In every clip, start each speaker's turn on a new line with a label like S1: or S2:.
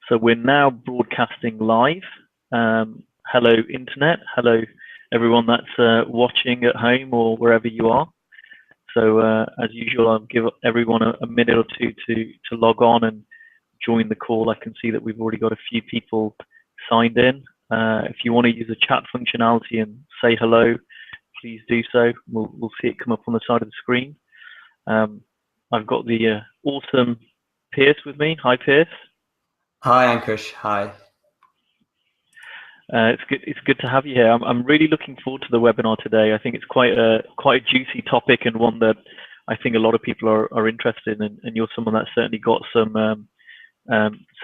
S1: So we're now broadcasting live. Hello, Internet. Hello, everyone that's watching at home or wherever you are. So as usual, I'll give everyone a minute or two to log on and join the call. I can see that we've already got a few people signed in. If you want to use the chat functionality and say hello, please do so. We'll see it come up on the side of the screen. I've got the awesome Piers with me. Hi, Piers.
S2: Hi, Ankush. Hi.
S1: It's good to have you here. I'm really looking forward to the webinar today. I think it's quite a juicy topic and one that I think a lot of people are interested in, and you're someone that's certainly got some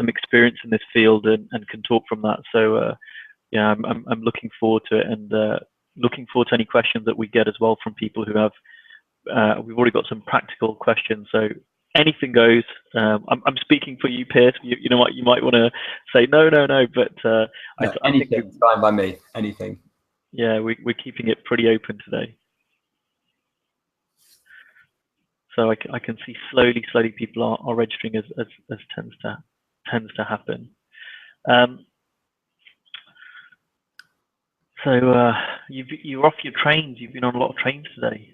S1: experience in this field and can talk from that. So yeah, I'm looking forward to it, and looking forward to any questions that we get as well from people who have. We've already got some practical questions, so anything goes. I'm speaking for you, Piers. You know what? You might want to say no, but
S2: anything, I think fine by me. Anything.
S1: Yeah, we're keeping it pretty open today. So I can see slowly people are registering as tends to happen. So you're off your trains. You've been on a lot of trains today.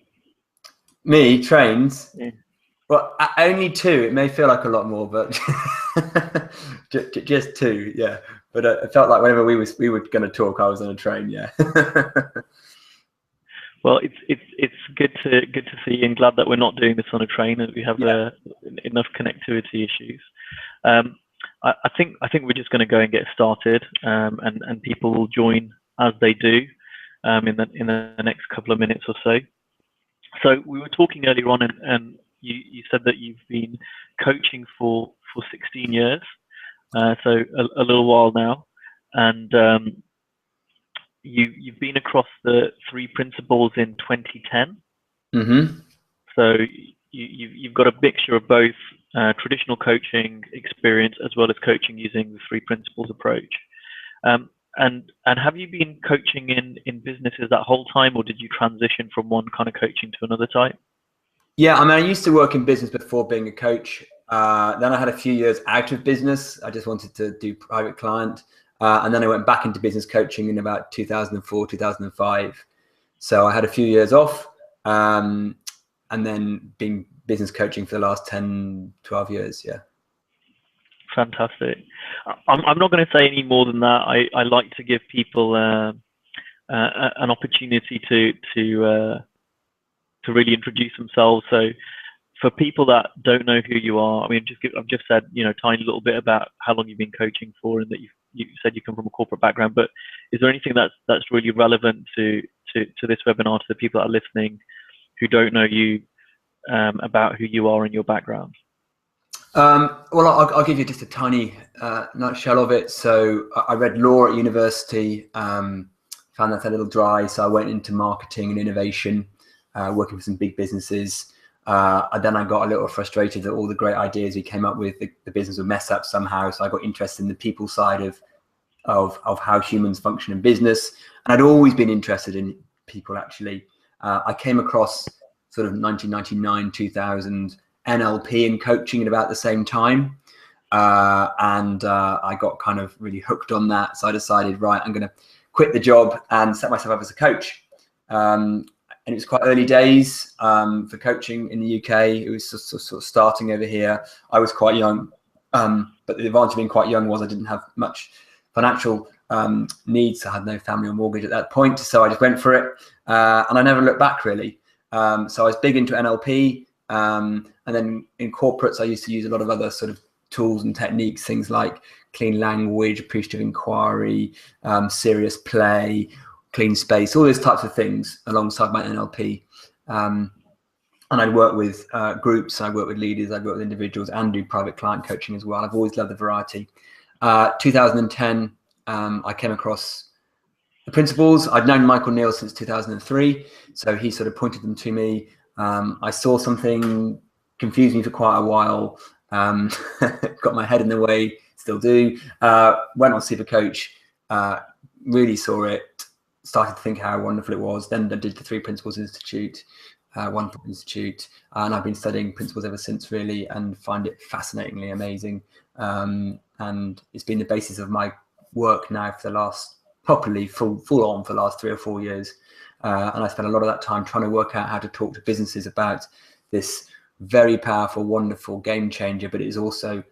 S2: Me, trains?
S1: Yeah.
S2: Well, only two. It may feel like a lot more, but just two, yeah. But it felt like whenever we were going to talk, I was on a train, yeah.
S1: Well, it's good to see you, and glad that we're not doing this on a train, and we have enough connectivity issues. I think we're just going to go and get started, and people will join as they do in the next couple of minutes or so. So we were talking earlier on, and you said that you've been coaching for 16 years, so a little while now, and you've been across the 3 principles in 2010.
S2: Mm-hmm.
S1: So you've got a mixture of both traditional coaching experience as well as coaching using the 3 principles approach. And have you been coaching in businesses that whole time, or did you transition from one kind of coaching to another type?
S2: Yeah, I mean, I used to work in business before being a coach. Then I had a few years out of business. I just wanted to do private client. And then I went back into business coaching in about 2004, 2005. So I had a few years off, and then been business coaching for the last 10, 12 years, yeah.
S1: Fantastic. I'm not going to say any more than that. I like to give people an opportunity to really introduce themselves. So for people that don't know who you are, I mean, I've just said, a tiny little bit about how long you've been coaching for, and that you said you come from a corporate background. But is there anything that's really relevant to this webinar, to the people that are listening who don't know you, about who you are and your background?
S2: Well, I'll give you just a tiny nutshell of it. So I read law at university, found that a little dry, so I went into marketing and innovation, working for some big businesses. And then I got a little frustrated that all the great ideas we came up with, the business would mess up somehow. So I got interested in the people side of how humans function in business. And I'd always been interested in people, actually. I came across sort of 1999, 2000 NLP and coaching at about the same time. And I got kind of really hooked on that. So I decided, right, I'm going to quit the job and set myself up as a coach. And it was quite early days for coaching in the UK. It was sort of starting over here. I was quite young, but the advantage of being quite young was I didn't have much financial needs. I had no family or mortgage at that point. So I just went for it. And I never looked back, really. So I was big into NLP. And then in corporates, I used to use a lot of other sort of tools and techniques, things like clean language, appreciative inquiry, serious play, clean space, all those types of things alongside my NLP. And I'd work with groups, I'd work with leaders, I'd work with individuals, and do private client coaching as well. I've always loved the variety. 2010, I came across the principles. I'd known Michael Neal since 2003, so he sort of pointed them to me. I saw something, confused me for quite a while, got my head in the way, still do. Went on Super Coach, really saw it, started to think how wonderful it was. Then I did the 3 Principles Institute, Wonderful Institute, and I've been studying principles ever since, really, and find it fascinatingly amazing. and it's been the basis of my work now for the last properly full on for the last 3 or 4 years. And I spent a lot of that time trying to work out how to talk to businesses about this very powerful, wonderful game changer, but it is also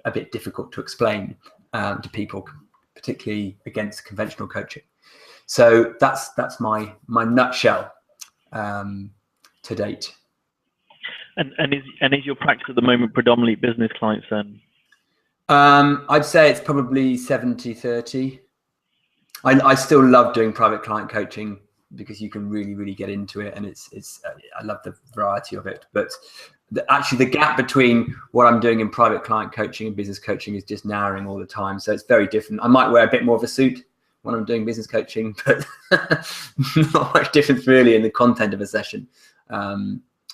S2: a bit difficult to explain to people, particularly against conventional coaching. So that's my nutshell to date.
S1: And is your practice at the moment predominantly business clients then?
S2: I'd say it's probably 70-30. I still love doing private client coaching because you can really get into it, and it's I love the variety of it. But actually, the gap between what I'm doing in private client coaching and business coaching is just narrowing all the time. So it's very different. I might wear a bit more of a suit when I'm doing business coaching, but not much difference really in the content of a session.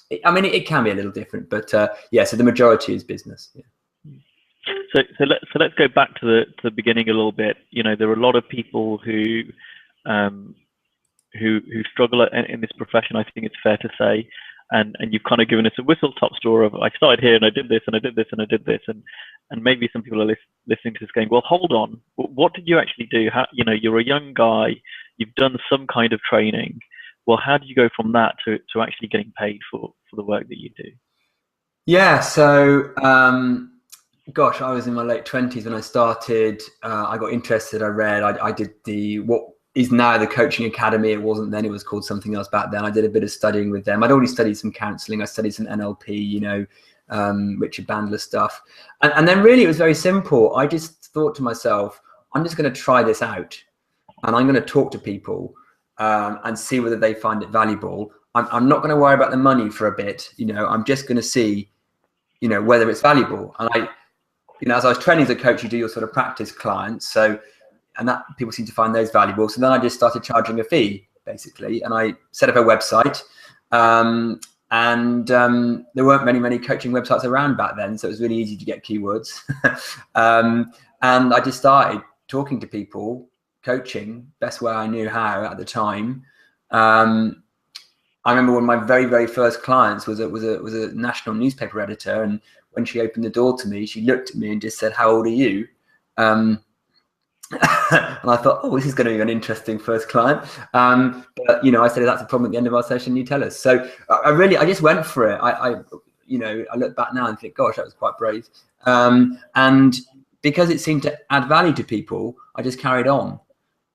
S2: It can be a little different, but yeah. So the majority is business. Yeah.
S1: So let's go back to the beginning a little bit. You know, there are a lot of people who struggle in this profession. I think it's fair to say, and you've kind of given us a whistle-top tour of I started here and I did this and I did this and I did this, and maybe some people are listening to this going, well, hold on, what did you actually do? How, you know, you're a young guy, you've done some kind of training. Well, how do you go from that to actually getting paid for the work that you do?
S2: Yeah. So. Gosh, I was in my late 20s when I started. I got interested. I read. I did what is now the Coaching Academy. It wasn't then. It was called something else back then. I did a bit of studying with them. I'd already studied some counselling. I studied some NLP, you know, Richard Bandler stuff. And then really it was very simple. I just thought to myself, I'm just going to try this out. And I'm going to talk to people and see whether they find it valuable. I'm not going to worry about the money for a bit. You know, I'm just going to see, you know, whether it's valuable. And you know, as I was training as a coach, you do your sort of practice clients. So, and that people seem to find those valuable. So then I just started charging a fee, basically. And I set up a website. There weren't many coaching websites around back then. So it was really easy to get keywords. And I just started talking to people, coaching, best way I knew how at the time. I remember one of my very first clients was a national newspaper editor, and when she opened the door to me, she looked at me and just said, "How old are you?" And I thought, oh, this is going to be an interesting first client. But you know, I said, that's a problem at the end of our session. You tell us. So I just went for it. I look back now and think, gosh, that was quite brave. And because it seemed to add value to people, I just carried on.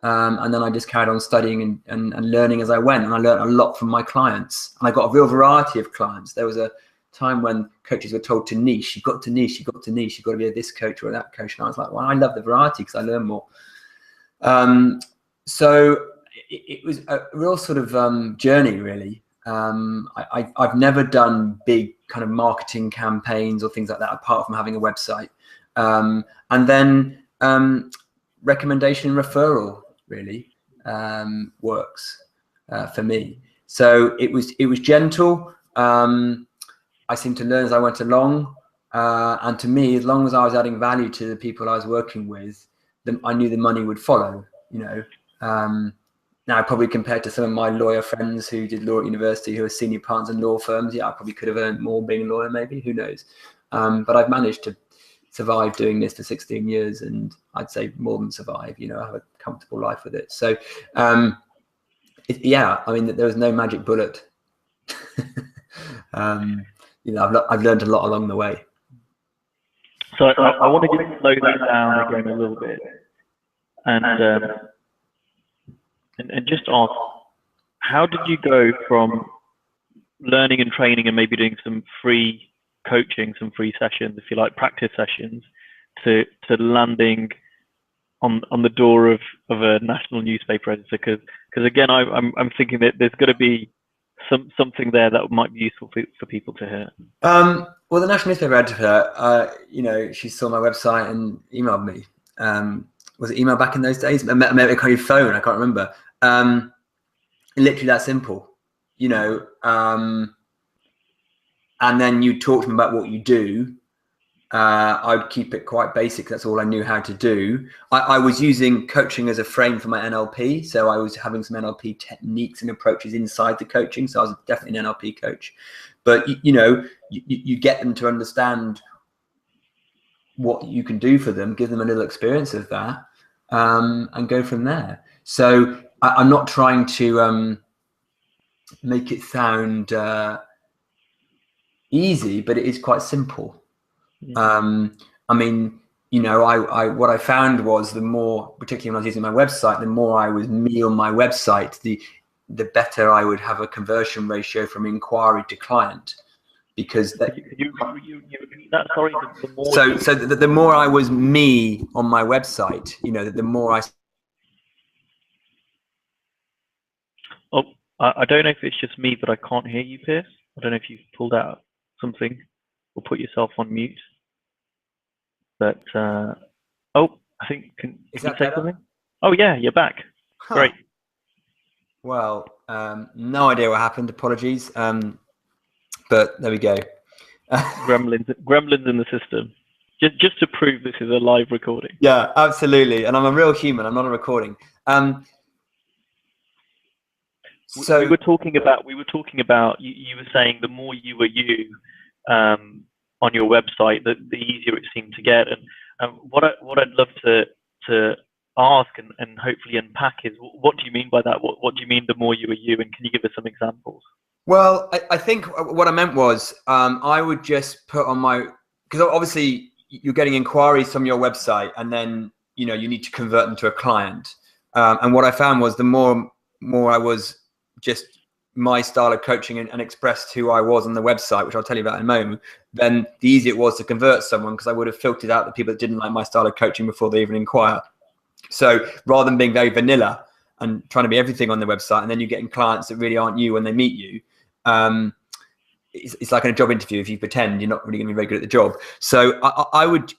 S2: And then I just carried on studying and learning as I went. And I learned a lot from my clients. And I got a real variety of clients. There was a time when coaches were told to niche. You've got to niche. You've got to niche. You've got to be a this coach or that coach. And I was like, well, I love the variety because I learn more. So it was a real sort of journey, really. I've never done big kind of marketing campaigns or things like that, apart from having a website. And then recommendation referral really works for me. So it was gentle. I seemed to learn as I went along. And to me, as long as I was adding value to the people I was working with, I knew the money would follow, you know. Now, probably compared to some of my lawyer friends who did law at university, who are senior partners in law firms, yeah, I probably could have earned more being a lawyer, maybe, who knows. But I've managed to survive doing this for 16 years, and I'd say more than survive, you know, I have a comfortable life with it. So, yeah, I mean, there was no magic bullet. You know, I've learned a lot along the way.
S1: So I want to just slow that down again a little bit, and just ask, how did you go from learning and training and maybe doing some free coaching, some free sessions, if you like, practice sessions, to landing on the door of a national newspaper editor? Because again, I'm thinking that there's got to be something there that might be useful for people to hear.
S2: Well, the national newspaper editor, you know, she saw my website and emailed me. Was it email back in those days? Maybe I call you phone. I can't remember. Literally that simple, you know. And then you talk to them about what you do. I'd keep it quite basic. That's all I knew how to do. I was using coaching as a frame for my NLP. So I was having some NLP techniques and approaches inside the coaching. So I was definitely an NLP coach. But, you know, you get them to understand what you can do for them, give them a little experience of that, and go from there. So I'm not trying to make it sound easy, but it is quite simple. I mean, you know, what I found was the more, particularly when I was using my website, the more I was me on my website, the better I would have a conversion ratio from inquiry to client, because that,
S1: sorry, the more
S2: so the more I was me on my website, you know, the more I.
S1: Oh, I don't know if it's just me, but I can't hear you, Piers. I don't know if you've pulled out something or put yourself on mute. But oh, I think can you say something? Oh yeah, you're back. Huh. Great.
S2: Well, no idea what happened. Apologies. But there we go.
S1: Gremlins in the system. Just to prove this is a live recording.
S2: Yeah, absolutely. And I'm a real human. I'm not a recording.
S1: So we were talking about. You were saying the more you were you on your website, the easier it seemed to get. And what I'd love to ask and hopefully unpack is, what do you mean by that? What do you mean the more you are you? And can you give us some examples?
S2: Well, I think what I meant was I would just put on my, because obviously you're getting inquiries from your website, and then you need to convert them to a client. And what I found was the more I was just my style of coaching and expressed who I was on the website, which I'll tell you about in a moment, then the easier it was to convert someone, because I would have filtered out the people that didn't like my style of coaching before they even inquire. So rather than being very vanilla and trying to be everything on the website, and then you're getting clients that really aren't you when they meet you, it's like in a job interview. If you pretend, you're not really going to be very good at the job. So I would,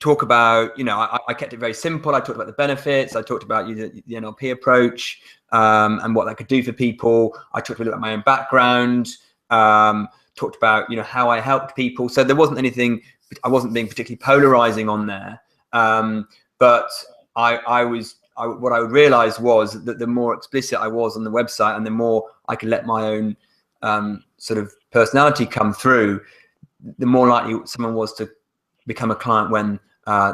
S2: talk about, I kept it very simple. I talked about the benefits. I talked about the NLP approach and what that could do for people. I talked a little about my own background, talked about, how I helped people. So there wasn't anything, I wasn't being particularly polarizing on there. But what I realized was that the more explicit I was on the website, and the more I could let my own sort of personality come through, the more likely someone was to become a client when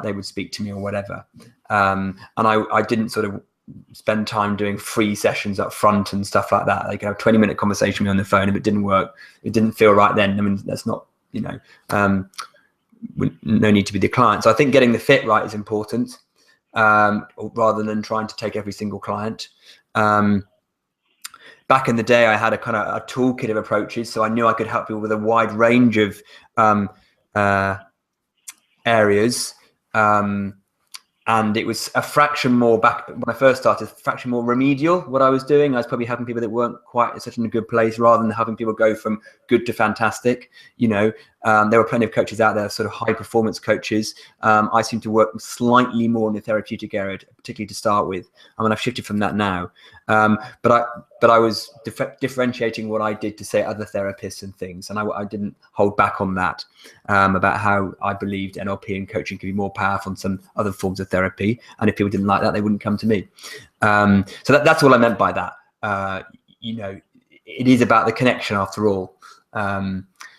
S2: they would speak to me or whatever. And I didn't sort of spend time doing free sessions up front and stuff like that. They could have a 20-minute conversation with me on the phone. If it didn't work, it didn't feel right then, I mean, that's not, no need to be the client. So I think getting the fit right is important, rather than trying to take every single client. Back in the day, I had a kind of a toolkit of approaches, so I knew I could help people with a wide range of areas. And it was a fraction more, back when I first started, a fraction more remedial. What I was doing, I was probably helping people that weren't quite such in a good place, rather than having people go from good to fantastic. There were plenty of coaches out there, sort of high performance coaches. I seem to work slightly more in the therapeutic area, particularly to start with. I mean, I've shifted from that now. But I was differentiating what I did to, say, other therapists and things, and I didn't hold back on that, about how I believed NLP and coaching could be more powerful than some other forms of therapy. And if people didn't like that, they wouldn't come to me. So that's what I meant by that. It is about the connection after all.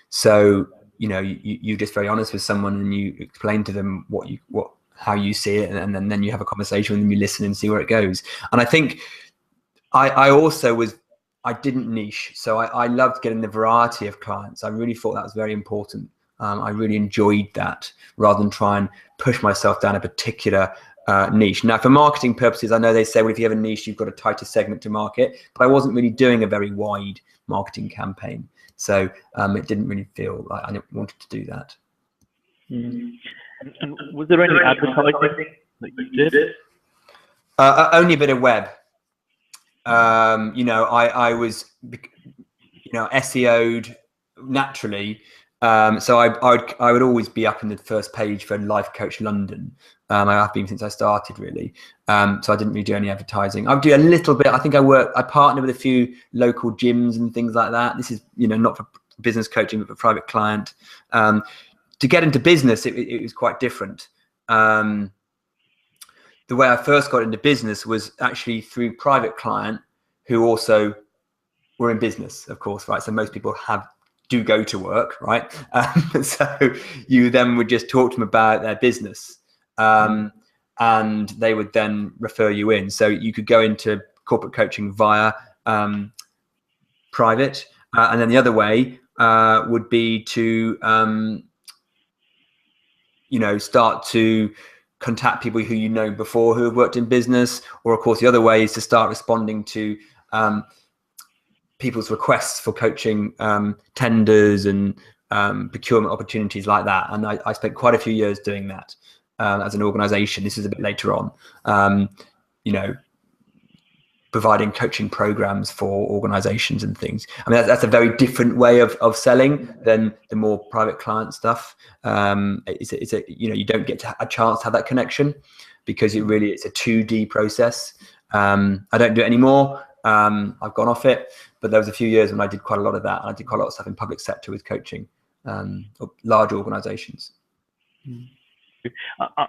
S2: So you're just very honest with someone, and you explain to them how you see it, and then you have a conversation with them, you listen and see where it goes. And I think I didn't niche. So I loved getting the variety of clients. I really thought that was very important. I really enjoyed that, rather than try and push myself down a particular niche. Now, for marketing purposes, I know they say, well, if you have a niche, you've got a tighter segment to market, but I wasn't really doing a very wide marketing campaign. So it didn't really feel like I wanted to do that.
S1: Mm. And was there any advertising that you did?
S2: Only a bit of web. I was, SEO'd naturally. So I would always be up in the first page for Life Coach London. I have been since I started, really. So I didn't really do any advertising. I do a little bit. I think I partner with a few local gyms and things like that. This is, not for business coaching, but for private client. To get into business, it was quite different. The way I first got into business was actually through private client who also were in business, of course, right? So most people have do go to work, right? So you then would just talk to them about their business, and they would then refer you in. So you could go into corporate coaching via private, and then the other way would be to start to contact people who you know before who have worked in business, or of course the other way is to start responding to people's requests for coaching tenders and procurement opportunities like that. And I spent quite a few years doing that as an organization. This is a bit later on, providing coaching programs for organizations and things. I mean, that's a very different way of selling than the more private client stuff. You don't get a chance to have that connection because it's a 2D process. I don't do it anymore. I've gone off it, but there was a few years when I did quite a lot of that. I did quite a lot of stuff in public sector with coaching, large organizations.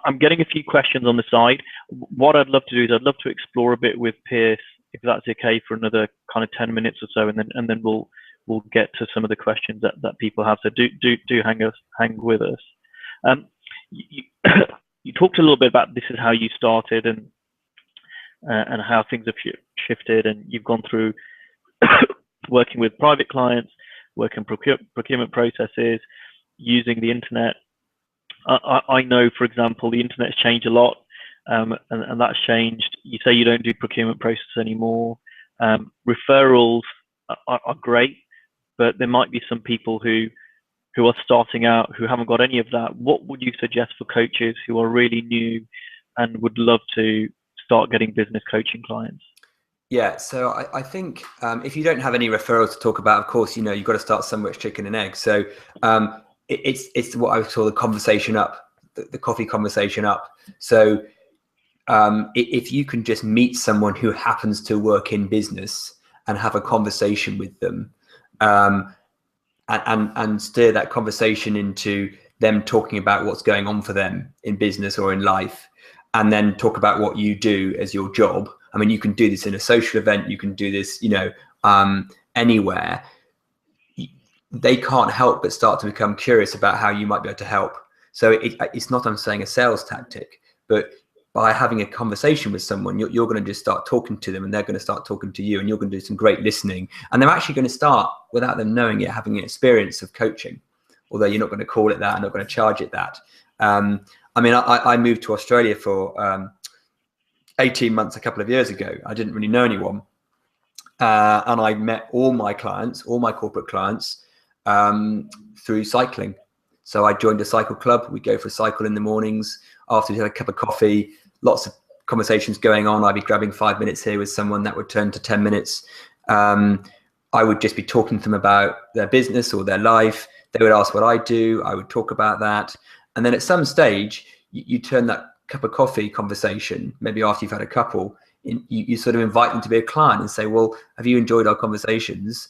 S1: I'm getting a few questions on the side. What I'd love to do is I'd love to explore a bit with Piers, if that's okay, for another kind of 10 minutes or so, and then we'll get to some of the questions that people have. So do hang with us. You talked a little bit about this is how you started and how things have shifted, and you've gone through working with private clients, working procurement processes, using the internet. I know, for example, the internet's changed a lot, and that's changed. You say you don't do procurement process anymore. Referrals are great, but there might be some people who are starting out who haven't got any of that. What would you suggest for coaches who are really new and would love to start getting business coaching clients?
S2: Yeah, so I think if you don't have any referrals to talk about, of course, you've got to start somewhere. It's chicken and egg. So it's what I would call the conversation up, the coffee conversation up. So if you can just meet someone who happens to work in business and have a conversation with them, and steer that conversation into them talking about what's going on for them in business or in life, and then talk about what you do as your job. I mean, you can do this in a social event. You can do this, anywhere. They can't help but start to become curious about how you might be able to help. So it's not, I'm saying, a sales tactic, but by having a conversation with someone, you're going to just start talking to them, and they're going to start talking to you, and you're going to do some great listening. And they're actually going to start, without them knowing it, having an experience of coaching, although you're not going to call it that and not going to charge it that. I mean, I moved to Australia for 18 months a couple of years ago. I didn't really know anyone. And I met all my corporate clients, through cycling. So I joined a cycle club. We go for a cycle in the mornings after we had a cup of coffee, lots of conversations going on. I'd be grabbing 5 minutes here with someone that would turn to 10 minutes. I would just be talking to them about their business or their life. They would ask what I do. I would talk about that. And then at some stage, you turn that cup of coffee conversation, maybe after you've had a couple, you sort of invite them to be a client and say, well, have you enjoyed our conversations?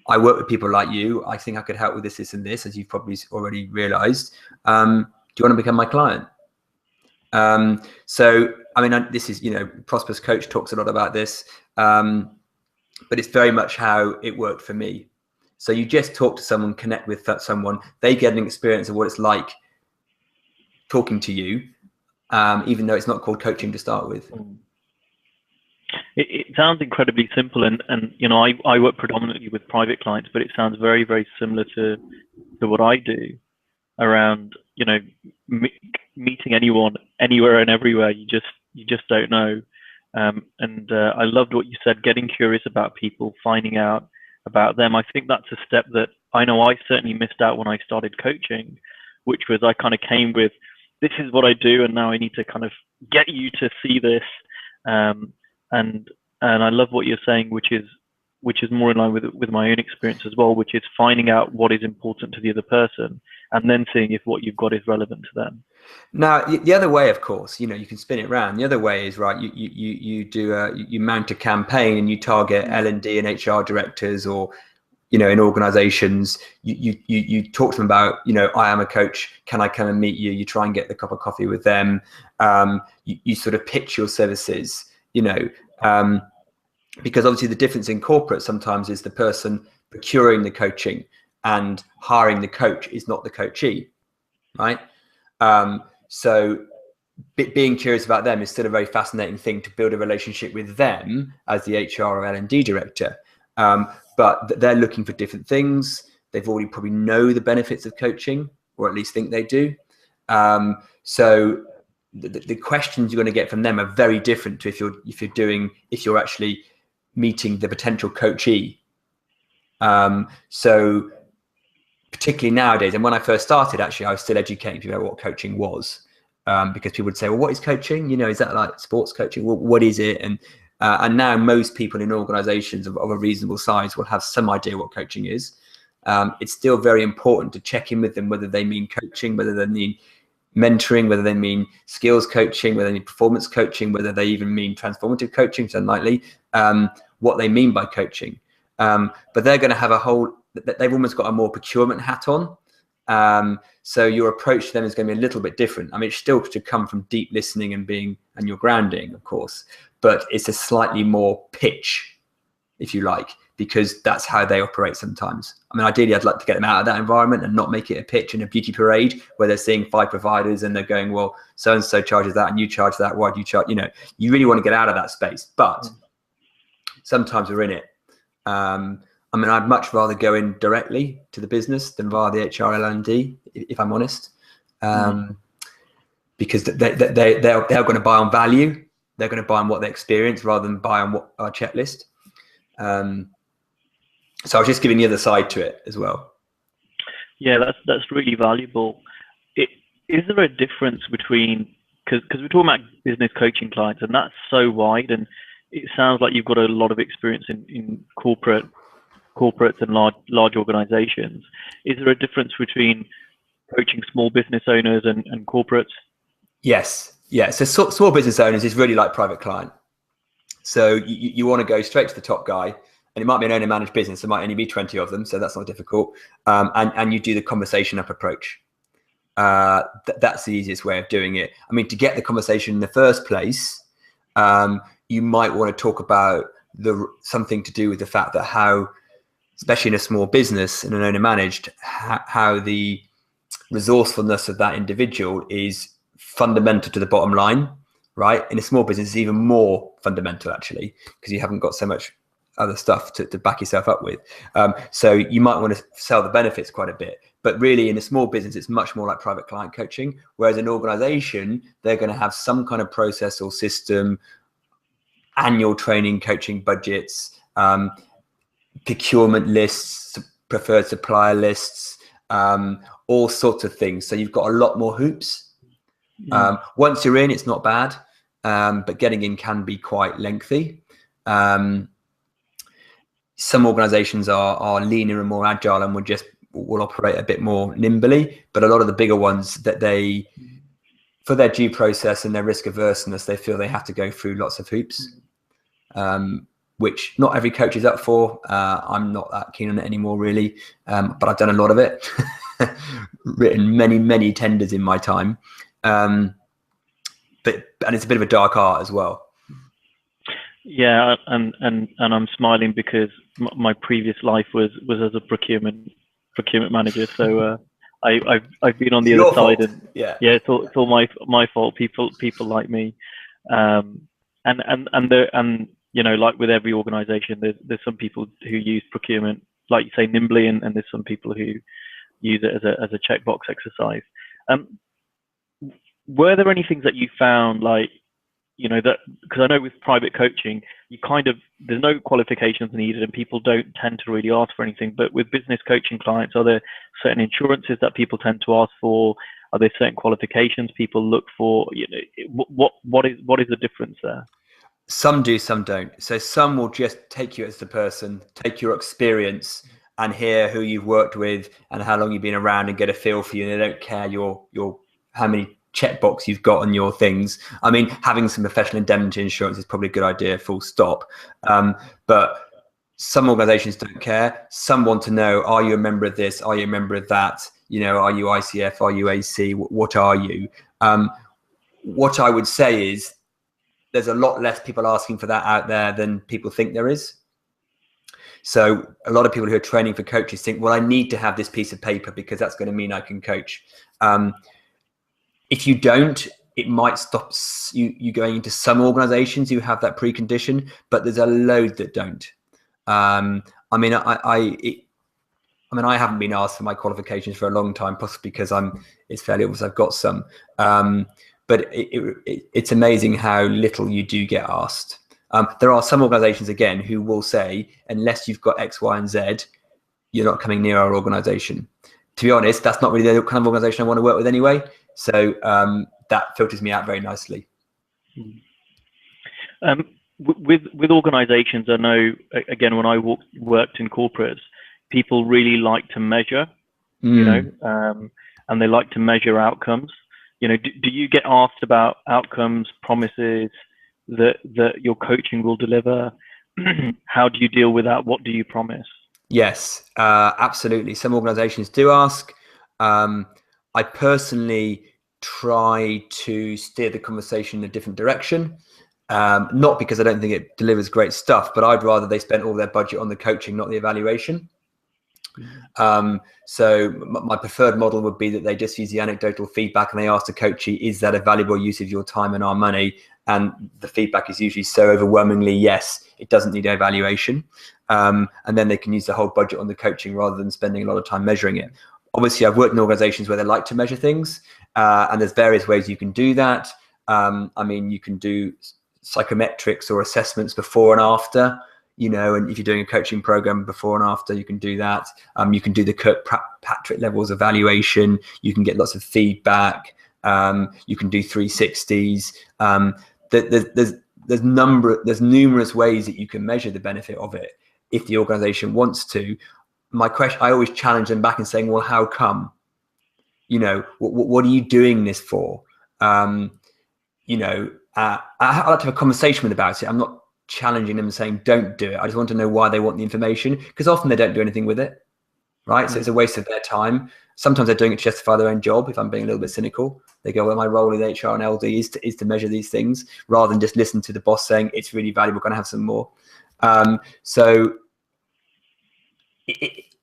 S2: I work with people like you. I think I could help with this, this, and this, as you've probably already realized. Do you want to become my client? So, I mean, this is, Prosperous Coach talks a lot about this, but it's very much how it worked for me. So you just talk to someone, connect with someone, they get an experience of what it's like talking to you, even though it's not called coaching to start with.
S1: It sounds incredibly simple, and I work predominantly with private clients, but it sounds very, very similar to what I do around meeting anyone anywhere and everywhere. You just don't know, and I loved what you said, getting curious about people, finding out about them. I think that's a step that I know I certainly missed out when I started coaching, which was I kind of came with, this is what I do, and now I need to kind of get you to see this. And I love what you're saying, which is more in line with my own experience as well, which is finding out what is important to the other person and then seeing if what you've got is relevant to them.
S2: Now, the other way, of course, you can spin it around. The other way is, right, you mount a campaign and you target L&D and HR directors, or in organizations, you talk to them about, I am a coach, can I come and meet you? You try and get the cup of coffee with them. You sort of pitch your services, because obviously the difference in corporate sometimes is the person procuring the coaching and hiring the coach is not the coachee, right? So being curious about them is still a very fascinating thing to build a relationship with them as the HR or L&D director. But they're looking for different things. They've already probably know the benefits of coaching, or at least think they do. So the questions you're going to get from them are very different to if you're actually meeting the potential coachee. So particularly nowadays, and when I first started, actually, I was still educating people about what coaching was, because people would say, well, what is coaching? Is that like sports coaching? Well, what is it? And now most people in organizations of a reasonable size will have some idea what coaching is. It's still very important to check in with them, whether they mean coaching, whether they mean mentoring, whether they mean skills coaching, whether they mean performance coaching, whether they even mean transformative coaching, which is unlikely, what they mean by coaching. But they're going to have they've almost got a more procurement hat on. So your approach to them is going to be a little bit different. I mean, it still should come from deep listening and your grounding, of course, but it's a slightly more pitch, if you like, because that's how they operate sometimes. I mean, ideally, I'd like to get them out of that environment and not make it a pitch and a beauty parade where they're seeing 5 providers and they're going, well, so-and-so charges that and you charge that. Why do you charge? You really want to get out of that space, but sometimes we're in it. I mean, I'd much rather go in directly to the business than via the HR L&D, if I'm honest, because they're going to buy on value. They're going to buy on what they experience rather than buy on what our checklist. So I was just giving the other side to it as well.
S1: Yeah, that's really valuable. Is there a difference between, because we're talking about business coaching clients, and that's so wide, and it sounds like you've got a lot of experience in corporates and large organizations. Is there a difference between coaching small business owners and corporates?
S2: Yes. Yeah. So small business owners is really like private client. So you want to go straight to the top guy, and it might be an owner managed business. There might only be 20 of them, so that's not difficult. And you do the conversation up approach. That's the easiest way of doing it. I mean, to get the conversation in the first place, you might want to talk about something to do with the fact that how, especially in a small business and an owner managed, how the resourcefulness of that individual is fundamental to the bottom line, right? In a small business, it's even more fundamental actually, because you haven't got so much other stuff to back yourself up with. So you might want to sell the benefits quite a bit, but really in a small business, it's much more like private client coaching. Whereas an organization, they're going to have some kind of process or system, annual training, coaching budgets, procurement lists, preferred supplier lists, all sorts of things. So you've got a lot more hoops. Once you're in, it's not bad, but getting in can be quite lengthy. Some organizations are leaner and more agile and will operate a bit more nimbly, but a lot of the bigger ones, that for their due process and their risk averseness, they feel they have to go through lots of hoops, which not every coach is up for. I'm not that keen on it anymore, really, but I've done a lot of it, written many tenders in my time, and it's a bit of a dark art as well.
S1: Yeah, and I'm smiling because my previous life was as a procurement manager. So I've been on the other side, and yeah, it's all my fault. People like me, and like with every organization, there's some people who use procurement, like you say, nimbly, and there's some people who use it as a checkbox exercise. Were there any things that you found, like, that, because I know with private coaching, there's no qualifications needed and people don't tend to really ask for anything. But with business coaching clients, are there certain insurances that people tend to ask for? Are there certain qualifications people look for? What is the difference there?
S2: Some do, some don't. So some will just take you as the person, take your experience and hear who you've worked with and how long you've been around and get a feel for you. And they don't care your how many checkbox you've got on your things. I mean, having some professional indemnity insurance is probably a good idea, full stop. But some organizations don't care. Some want to know, are you a member of this? Are you a member of that? Are you ICF? Are you AC? What are you? What I would say is there's a lot less people asking for that out there than people think there is. So a lot of people who are training for coaches think, well, I need to have this piece of paper because that's going to mean I can coach. If you don't, it might stop you going into some organizations who have that precondition, but there's a load that don't. I mean, I haven't been asked for my qualifications for a long time, possibly because it's fairly obvious I've got some. But it's amazing how little you do get asked. There are some organizations, again, who will say, unless you've got X, Y, and Z, you're not coming near our organization. To be honest, that's not really the kind of organization I want to work with anyway. So that filters me out very nicely.
S1: With organizations, I know, again, when I worked in corporates, people really like to measure, you know, and they like to measure outcomes. You know, do you get asked about outcomes, promises that your coaching will deliver? How do you deal with that? What do you promise?
S2: Yes, absolutely. Some organizations do ask. I personally try to steer the conversation in a different direction. Not because I don't think it delivers great stuff, but I'd rather they spent all their budget on the coaching, not the evaluation. So my preferred model would be that they just use the anecdotal feedback and they ask the coachee, is that a valuable use of your time and our money? And the feedback is usually so overwhelmingly yes, it doesn't need evaluation. And then they can use the whole budget on the coaching rather than spending a lot of time measuring it. Obviously, I've worked in organizations where they like to measure things, and there's various ways you can do that. I mean, you can do psychometrics or assessments before and after, you know, and if you're doing a coaching program before and after, you can do that. You can do the Kirkpatrick levels evaluation. You can get lots of feedback. You can do 360s. There's numerous ways that you can measure the benefit of it if the organization wants to. My question, I always challenge them back and saying, well, how come? You know, what are you doing this for? You know, I like to have a conversation with them about it. I'm not challenging them and saying, don't do it. I just want to know why they want the information, because often they don't do anything with it, right? So it's a waste of their time. Sometimes they're doing it to justify their own job. If I'm being a little bit cynical, they go, well, my role in HR and LD is to measure these things, rather than just listen to the boss saying it's really valuable, going to have some more. I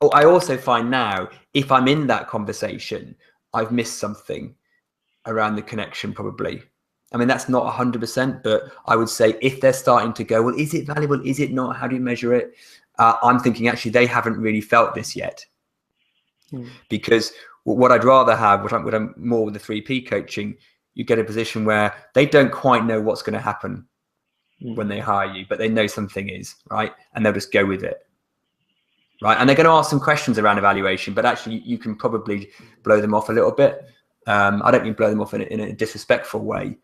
S2: also find now, if I'm in that conversation, I've missed something around the connection probably. I mean, that's not 100%, but I would say if they're starting to go, well, is it valuable? Is it not? How do you measure it? I'm thinking actually they haven't really felt this yet. Because what I'd rather have, what I'm more with the 3P coaching, you get a position where they don't quite know what's going to happen when they hire you, but they know something is, right? And they'll just go with it. Right. And they're going to ask some questions around evaluation, but actually you can probably blow them off a little bit. I don't mean blow them off in a disrespectful way,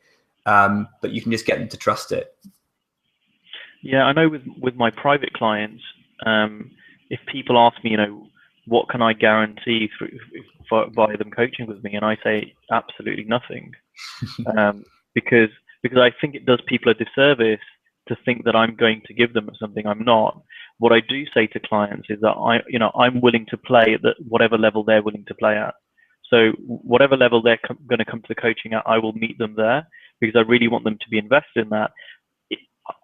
S2: but you can just get them to trust it.
S1: Yeah, I know with my private clients, if people ask me, you know, what can I guarantee by them coaching with me? And I say absolutely nothing, because I think it does people a disservice to think that I'm going to give them something I'm not. What I do say to clients is that I'm willing to play at whatever level they're willing to play at. So whatever level they're going to come to the coaching at, I will meet them there, because I really want them to be invested in that.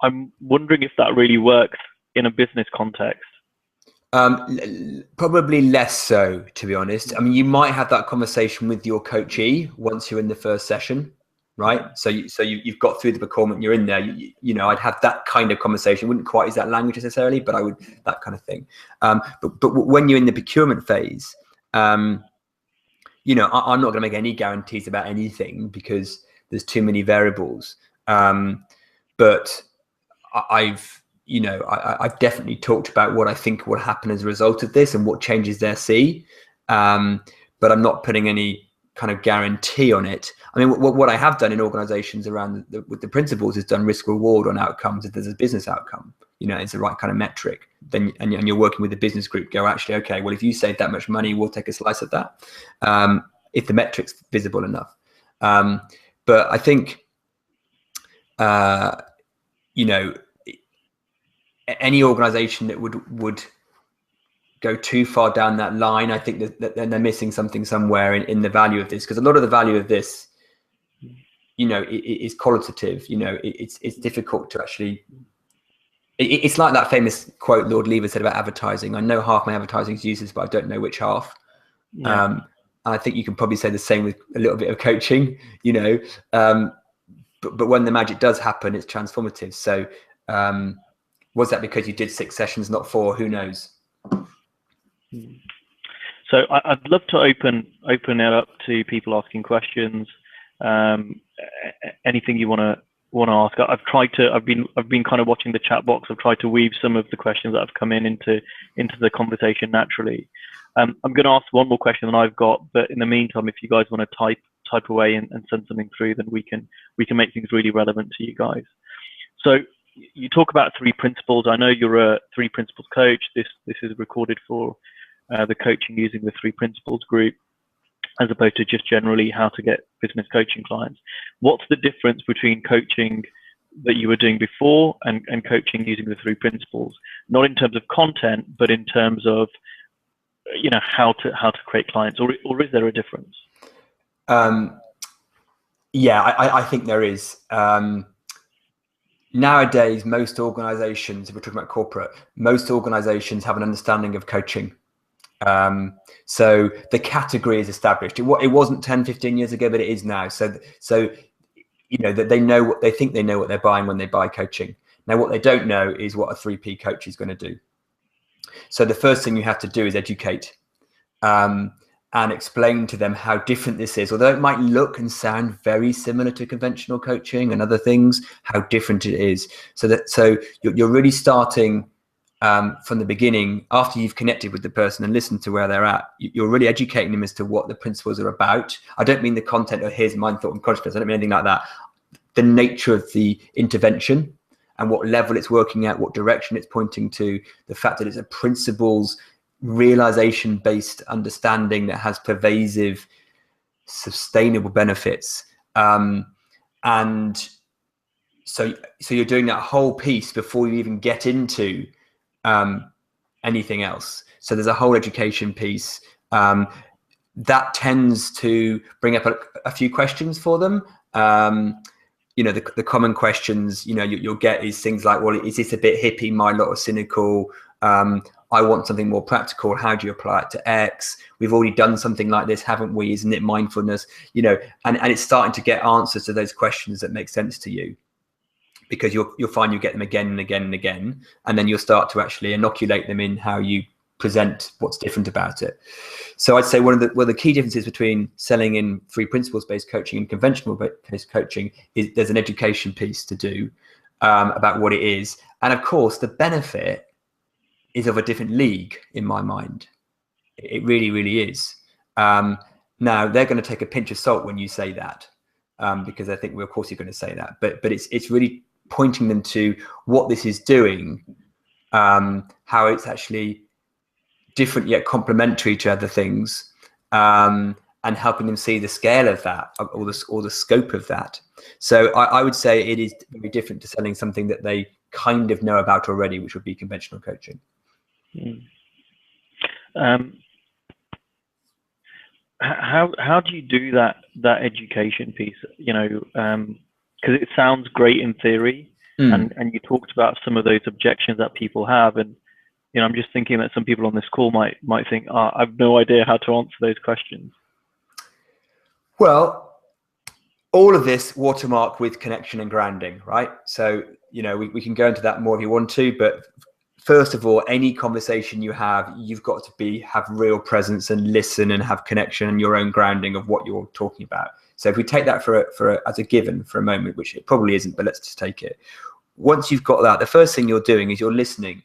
S1: I'm wondering if that really works in a business context.
S2: Probably less so, to be honest. I mean, you might have that conversation with your coachee once you're in the first session, right? So you've got through the procurement, you're in there. You know, I'd have that kind of conversation. Wouldn't quite use that language necessarily, but I would, that kind of thing. But when you're in the procurement phase, you know, I'm not going to make any guarantees about anything because there's too many variables. But I've definitely talked about what I think will happen as a result of this and what changes they'll see. But I'm not putting any kind of guarantee on it. I mean, what I have done in organizations around with the principles is done risk reward on outcomes. If there's a business outcome, you know, it's the right kind of metric, then, and you're working with the business group, go, actually, okay, well, if you save that much money, we'll take a slice of that. If the metric's visible enough. But I think, you know, any organization that would go too far down that line, I think that they're missing something somewhere in the value of this, because a lot of the value of this, you know, is qualitative. You know, it's difficult to actually It's like that famous quote Lord Lever said about advertising. I know half my advertising uses, but I don't know which half.
S1: Yeah.
S2: And I think you can probably say the same with a little bit of coaching, you know. But when the magic does happen, it's transformative. So was that because you did 6 sessions, not 4? Who knows?
S1: So I'd love to open it up to people asking questions. Anything you want to ask. I've been kind of watching the chat box. I've tried to weave some of the questions that have come into the conversation naturally. I'm going to ask one more question than I've got, but in the meantime, if you guys want to type away and send something through, then we can make things really relevant to you guys. So you talk about 3 principles. I know you're a 3 principles coach. This is recorded for the coaching using the 3 principles group, as opposed to just generally how to get business coaching clients. What's the difference between coaching that you were doing before and coaching using the 3 principles? Not in terms of content, but in terms of, you know, how to create clients, or is there a difference?
S2: Yeah, I think there is. Nowadays, most organizations, if we're talking about corporate, most organizations have an understanding of coaching. So the category is established. It wasn't 10, 15 years ago, but it is now. So you know that they think they know what they're buying when they buy coaching. Now, what they don't know is what a 3P coach is going to do. So the first thing you have to do is educate and explain to them how different this is. Although it might look and sound very similar to conventional coaching and other things, how different it is. So you're really starting from the beginning, after you've connected with the person and listened to where they're at. You're really educating them as to what the principles are about. I don't mean the content of here's mind, thought, and consciousness. I don't mean anything like that. The nature of the intervention and what level it's working at, what direction it's pointing to, the fact that it's a principles realization-based understanding that has pervasive, sustainable benefits. And so you're doing that whole piece before you even get into anything else. So there's a whole education piece that tends to bring up a few questions for them. You know, the common questions, you know, you'll get is things like, well, is this a bit hippie? My lot of cynical. I want something more practical. How do you apply it to X? We've already done something like this, haven't we? Isn't it mindfulness? You know, and it's starting to get answers to those questions that make sense to you, because you'll find you get them again and again and again, and then you'll start to actually inoculate them in how you present what's different about it. So I'd say one of the key differences between selling in 3 principles based coaching and conventional based coaching is there's an education piece to do about what it is, and of course the benefit is of a different league in my mind. It really, really is. Now they're going to take a pinch of salt when you say that, because I think, well, of course you're going to say that, but it's really pointing them to what this is doing, how it's actually different yet complementary to other things, and helping them see the scale of that, or the scope of that. So I would say it is very different to selling something that they kind of know about already, which would be conventional coaching.
S1: How do you do that education piece? You know, because it sounds great in theory, and you talked about some of those objections that people have, and you know, I'm just thinking that some people on this call might think, I've no idea how to answer those questions.
S2: Well, all of this watermark with connection and grounding, right? So, you know, we can go into that more if you want to, but first of all, any conversation you have, you've got to have real presence and listen and have connection and your own grounding of what you're talking about. So if we take that as a given for a moment, which it probably isn't, but let's just take it. Once you've got that, the first thing you're doing is you're listening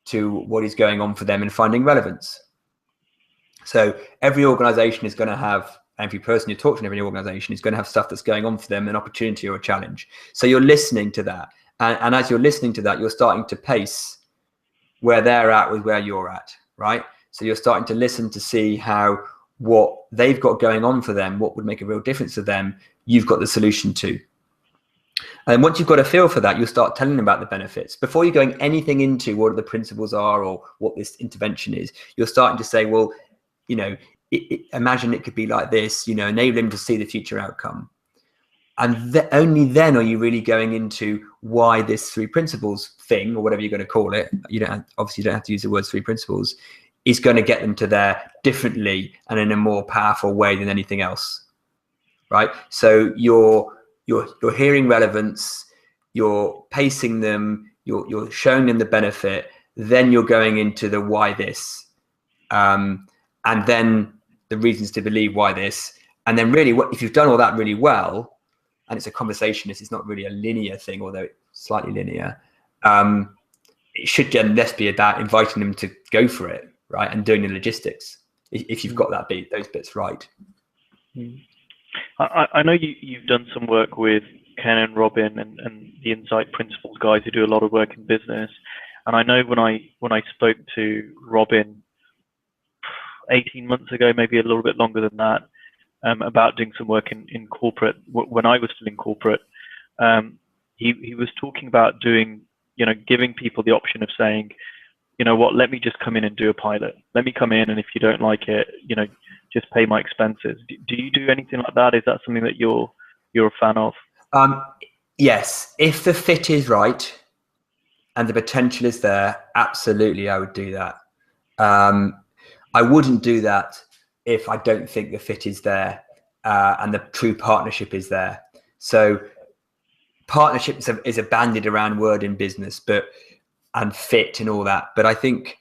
S2: to what is going on for them and finding relevance. So every organization is going to have, every person you talk to in every organization is going to have stuff that's going on for them, an opportunity or a challenge. So you're listening to that. And as you're listening to that, you're starting to pace where they're at with where you're at, right? So you're starting to listen to see how what they've got going on for them, what would make a real difference to them, you've got the solution to. And once you've got a feel for that, you'll start telling them about the benefits. Before you're going anything into what the principles are or what this intervention is, you're starting to say, well, you know, imagine it could be like this, you know, enable them to see the future outcome. And only then are you really going into why this three principles thing, or whatever you're going to call it. Obviously you don't have to use the words three principles, is going to get them to there differently and in a more powerful way than anything else, right? So you're hearing relevance, you're pacing them, you're showing them the benefit, then you're going into the why this, and then the reasons to believe why this, and then really, if you've done all that really well, and it's a conversation, it's not really a linear thing, although it's slightly linear. It should then less be about inviting them to go for it, right, and doing the logistics. If you've got those bits right.
S1: I know you've done some work with Ken and Robin and the Insight Principles guys who do a lot of work in business. And I know when I spoke to Robin 18 months ago, maybe a little bit longer than that, about doing some work in corporate, when I was still in corporate, he was talking about doing, giving people the option of saying, you know what, let me just come in and do a pilot. Let me come in, and if you don't like it, just pay my expenses. Do you do anything like that? Is that something that you're a fan of?
S2: Yes, if the fit is right and the potential is there, absolutely, I would do that. I wouldn't do that if I don't think the fit is there and the true partnership is there. So partnership is a bandied around word in business, and fit and all that. But I think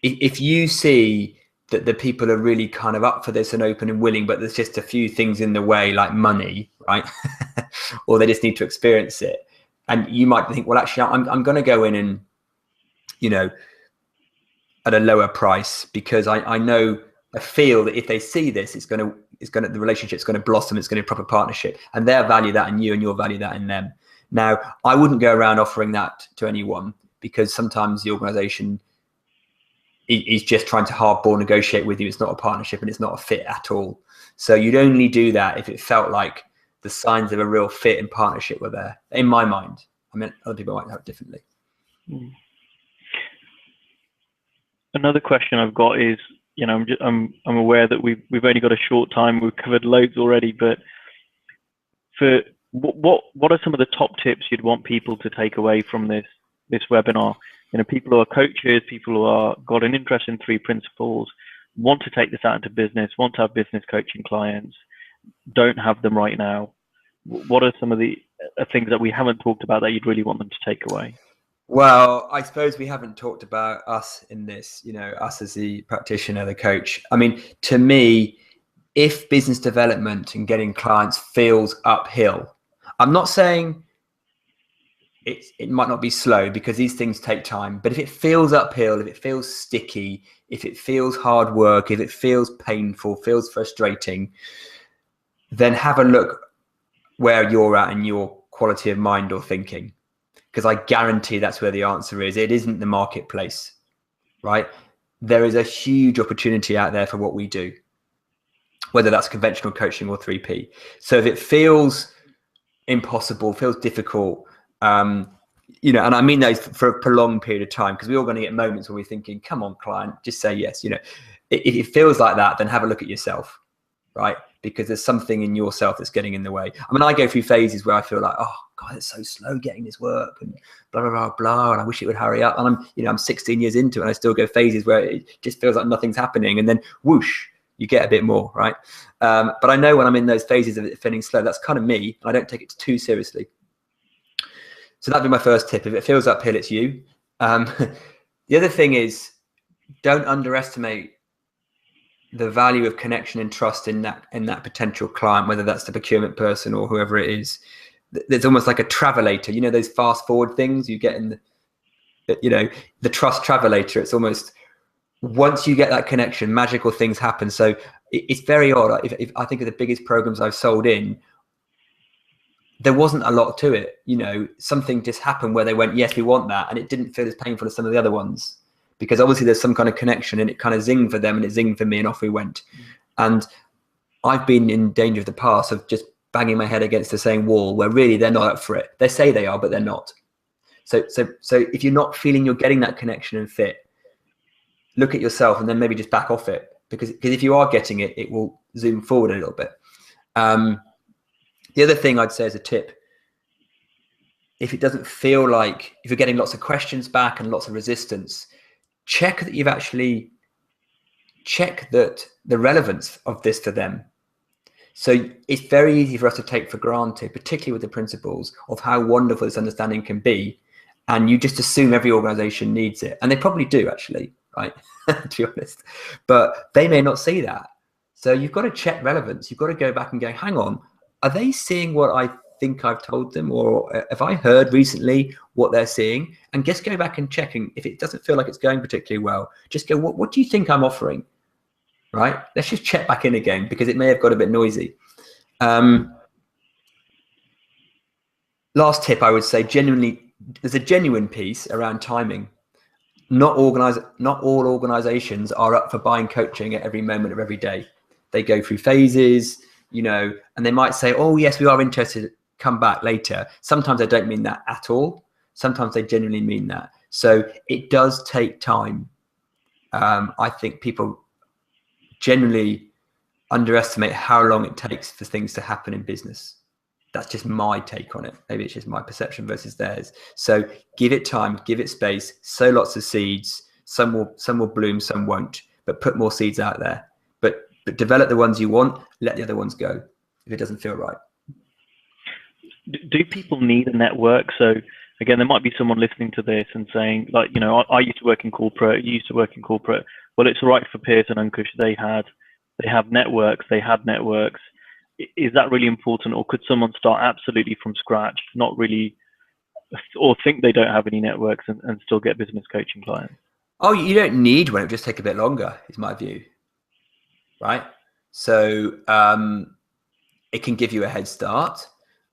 S2: if you see that the people are really kind of up for this and open and willing, but there's just a few things in the way, like money, right? Or they just need to experience it. And you might think, well, actually, I'm going to go in and, at a lower price, because I feel that if they see this, the relationship's going to blossom. It's going to be a proper partnership, and they'll value that in you, and you'll value that in them. Now, I wouldn't go around offering that to anyone, because sometimes the organization is just trying to hardball negotiate with you. It's not a partnership and it's not a fit at all. So you'd only do that if it felt like the signs of a real fit and partnership were there, in my mind. I mean, other people might have it differently.
S1: Another question I've got is, I'm aware that we've only got a short time. We've covered loads already, but for what are some of the top tips you'd want people to take away from this webinar? People who are coaches, people who are got an interest in three principles, want to take this out into business, want to have business coaching clients, don't have them right now. What are some of the things that we haven't talked about that you'd really want them to take away?
S2: Well, I suppose we haven't talked about us in this, us as the practitioner, the coach. I mean, to me, if business development and getting clients feels uphill, I'm not saying it might not be slow, because these things take time, but if it feels uphill, if it feels sticky, if it feels hard work, if it feels painful, feels frustrating, then have a look where you're at in your quality of mind or thinking. Because I guarantee that's where the answer is. It isn't the marketplace, right? There is a huge opportunity out there for what we do, whether that's conventional coaching or 3P. So if it feels impossible, feels difficult, and I mean those for a prolonged period of time, because we're all going to get moments where we're thinking, come on, client, just say yes. If it feels like that, then have a look at yourself, right? Because there's something in yourself that's getting in the way. I mean, I go through phases where I feel like, oh God, it's so slow getting this work, and blah, blah, blah, blah. And I wish it would hurry up. And I'm 16 years into it, and I still go phases where it just feels like nothing's happening. And then whoosh, you get a bit more, right? But I know when I'm in those phases of it feeling slow, that's kind of me. And I don't take it too seriously. So that'd be my first tip. If it feels uphill, it's you. The other thing is, don't underestimate the value of connection and trust in that potential client, whether that's the procurement person or whoever it is. There's almost like a travelator, those fast forward things you get in the trust travelator. It's almost, once you get that connection, magical things happen. So it's very odd. If I think of the biggest programs I've sold in, there wasn't a lot to it. Something just happened where they went, yes, we want that. And it didn't feel as painful as some of the other ones, because obviously there's some kind of connection, and it kind of zinged for them and it zinged for me, and off we went. And I've been in danger of the past of just banging my head against the same wall where really they're not up for it. They say they are, but they're not. So if you're not feeling you're getting that connection and fit, look at yourself and then maybe just back off it, because if you are getting it, it will zoom forward a little bit. The other thing I'd say as a tip, if it doesn't feel like, if you're getting lots of questions back and lots of resistance, check that you've actually checked that the relevance of this to them. So it's very easy for us to take for granted, particularly with the principles, of how wonderful this understanding can be. And you just assume every organization needs it. And they probably do, actually, right? To be honest. But they may not see that. So you've got to check relevance. You've got to go back and go, hang on, are they seeing what I think I've told them? Or have I heard recently what they're seeing? And just go back and check. And if it doesn't feel like it's going particularly well, just go, what do you think I'm offering? Right? Let's just check back in again, because it may have got a bit noisy. Last tip, I would say, there's a genuine piece around timing. Not all organizations are up for buying coaching at every moment of every day. They go through phases, and they might say, oh yes, we are interested, come back later. Sometimes they don't mean that at all. Sometimes they genuinely mean that. So it does take time. I think people generally underestimate how long it takes for things to happen in business. That's just my take on it. Maybe it's just my perception versus theirs. So give it time, give it space, sow lots of seeds. Some will bloom, some won't, but put more seeds out there. But develop the ones you want, let the other ones go if it doesn't feel right.
S1: Do people need a network? So again, there might be someone listening to this and saying, like, I used to work in corporate, you used to work in corporate. Well, it's right for Piers and Ankush. They have networks. They had networks. Is that really important, or could someone start absolutely from scratch, not really, or think they don't have any networks and still get business coaching clients?
S2: Oh, you don't need one. It would just take a bit longer, is my view. Right? So it can give you a head start.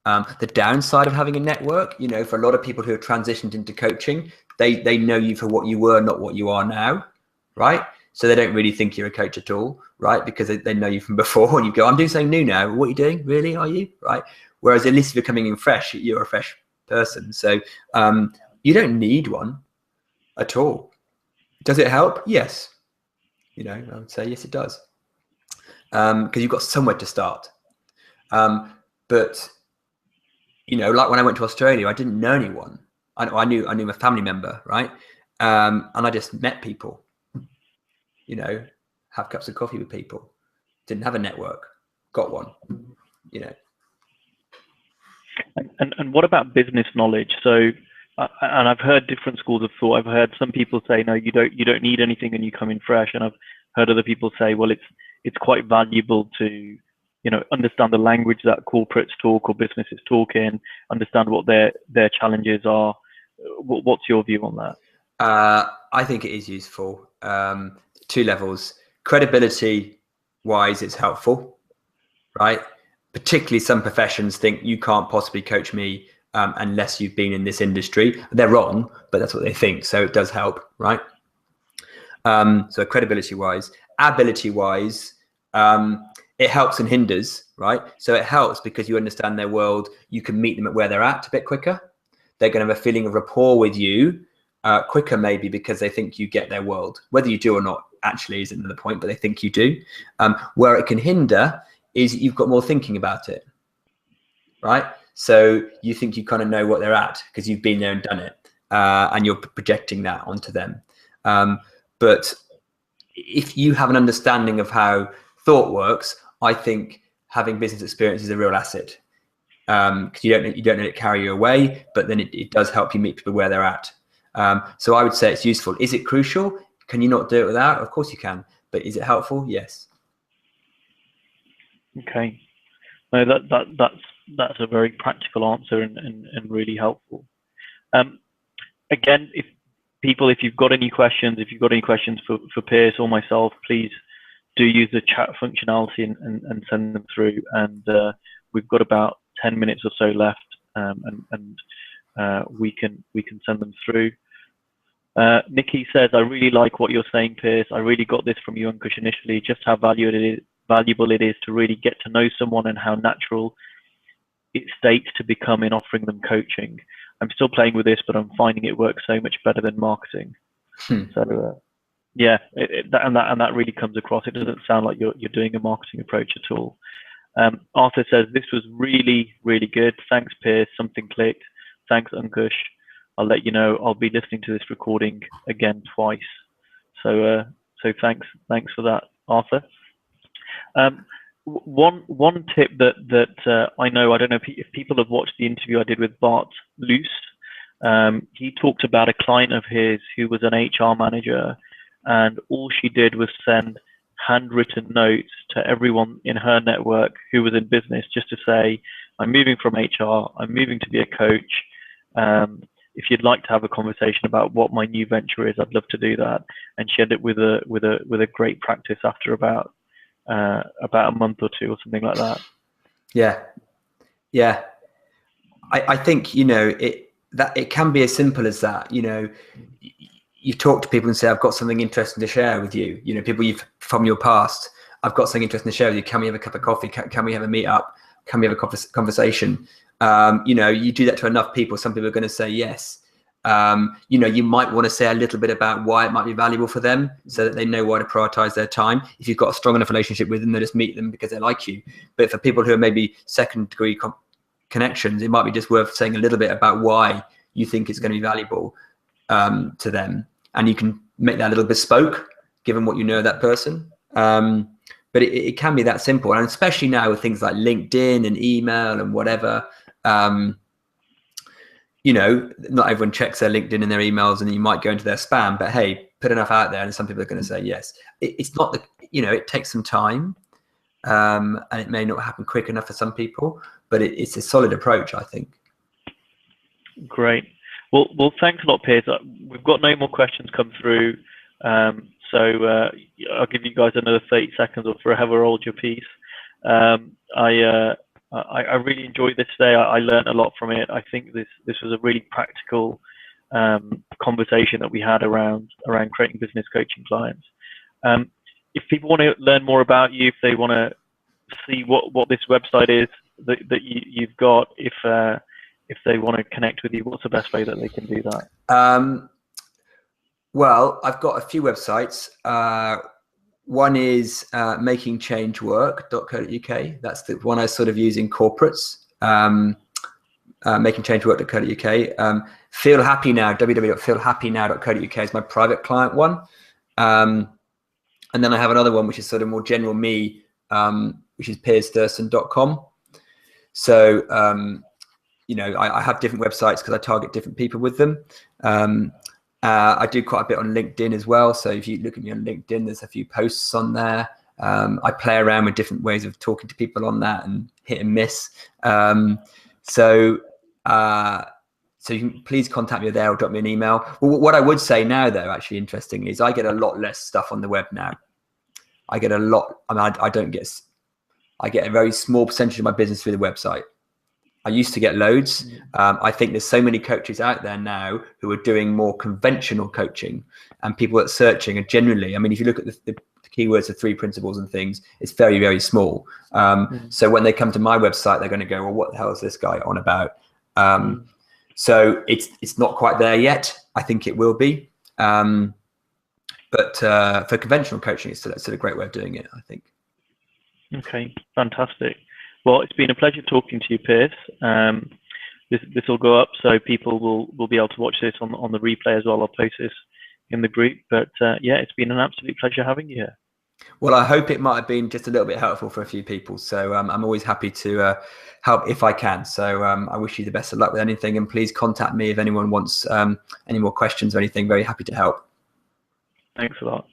S2: The downside of having a network, for a lot of people who have transitioned into coaching, they know you for what you were, not what you are now. Right? So they don't really think you're a coach at all, right? Because they know you from before, and you go, I'm doing something new now. What are you doing? Really? Are you? Right? Whereas at least if you're coming in fresh, you're a fresh person. So you don't need one at all. Does it help? Yes. I would say yes, it does. Because you've got somewhere to start. But like when I went to Australia, I didn't know anyone. I knew a family member, right? And I just met people. Have cups of coffee with people. Didn't have a network, got one.
S1: And what about business knowledge? So, and I've heard different schools of thought. I've heard some people say, no, you don't need anything, and you come in fresh. And I've heard other people say, well, it's quite valuable to understand the language that corporates talk or businesses talk in, understand what their challenges are. What's your view on that?
S2: I think it is useful. 2 levels. Credibility wise, it's helpful, right? Particularly some professions think you can't possibly coach me unless you've been in this industry. They're wrong, but that's what they think. So it does help, right? So credibility wise. Ability wise, it helps and hinders, right? So it helps because you understand their world. You can meet them at where they're at a bit quicker. They're going to have a feeling of rapport with you quicker, maybe because they think you get their world. Whether you do or not actually is another point, but they think you do. Where it can hinder is you've got more thinking about it, right? So you think you kind of know what they're at because you've been there and done it, and you're projecting that onto them. But if you have an understanding of how thought works, I think having business experience is a real asset, because you don't let it carry you away, but then it does help you meet people where they're at. So I would say it's useful. Is it crucial? Can you not do it without? Of course you can. But is it helpful? Yes.
S1: Okay. No, that's a very practical answer and really helpful. Again, if you've got any questions, for Piers or myself, please do use the chat functionality and send them through. And we've got about 10 minutes or so left, and we can send them through. Nikki says, I really like what you're saying, Piers. I really got this from you, Ankush, initially, just how valuable it is to really get to know someone and how natural it states to become in offering them coaching. I'm still playing with this, but I'm finding it works so much better than marketing. So yeah, that really comes across. It doesn't sound like you're doing a marketing approach at all. Arthur says, this was really, really good. Thanks, Piers. Something clicked. Thanks, Ankush. I'll let you know. I'll be listening to this recording again twice. So thanks for that, Arthur. One tip that I know, I don't know if people have watched the interview I did with Bart Luce. He talked about a client of his who was an HR manager, and all she did was send handwritten notes to everyone in her network who was in business, just to say, I'm moving from HR, I'm moving to be a coach. If you'd like to have a conversation about what my new venture is, I'd love to do that. And she ended up with a great practice after about a month or two or something like that.
S2: Yeah. I think, you know, it can be as simple as that. You know, you talk to people and say, I've got something interesting to share with you. You know, people from your past, I've got something interesting to share with you. Can we have a cup of coffee? Can we have a meet up? Can we have a conversation? You know, you do that to enough people, some people are going to say yes. You know, you might want to say a little bit about why it might be valuable for them, so that they know why to prioritize their time. If you've got a strong enough relationship with them, they just meet them because they like you. But for people who are maybe second degree connections, it might be just worth saying a little bit about why you think it's going to be valuable to them. And you can make that a little bespoke, given what you know of that person. But it can be that simple. And especially now with things like LinkedIn and email and whatever, you know, not everyone checks their LinkedIn and their emails, and you might go into their spam, but hey, put enough out there and some people are going to say yes. It's not you know, it takes some time, and it may not happen quick enough for some people, but it's a solid approach, I think.
S1: Great. Well, thanks a lot, Piers. We've got no more questions come through. So I'll give you guys another 30 seconds or forever hold your peace. I really enjoyed this today. I learned a lot from it. I think this was a really practical conversation that we had around creating business coaching clients. If people want to learn more about you, if they want to see what this website is that you've got, if they want to connect with you, what's the best way that they can do that?
S2: Well, I've got a few websites. One is makingchangework.co.uk. That's the one I sort of use in corporates. Makingchangework.co.uk. Feel Happy Now, www.feelhappynow.co.uk is my private client one. And then I have another one, which is sort of more general me, which is piersthurston.com. So, you know, I have different websites because I target different people with them. I do quite a bit on LinkedIn as well. So if you look at me on LinkedIn, there's a few posts on there. I play around with different ways of talking to people on that and hit and miss. So you can please contact me there or drop me an email. Well, what I would say now, though, actually interestingly, is I get a lot less stuff on the web now. I get a lot. I mean, I get a very small percentage of my business through the website. I used to get loads. I think there's so many coaches out there now who are doing more conventional coaching, and people that are searching are generally, I mean, if you look at the keywords, the 3 principles and things, it's very, very small. So when they come to my website, they're going to go, well, what the hell is this guy on about? So it's not quite there yet. I think it will be. But for conventional coaching, it's still a great way of doing it, I think. Okay,
S1: fantastic. Well, it's been a pleasure talking to you, Piers. This will go up, so people will be able to watch this on the replay as well. I'll post this in the group. But yeah, it's been an absolute pleasure having you here.
S2: Well, I hope it might have been just a little bit helpful for a few people. So I'm always happy to help if I can. So I wish you the best of luck with anything, and please contact me if anyone wants any more questions or anything. Very happy to help.
S1: Thanks a lot.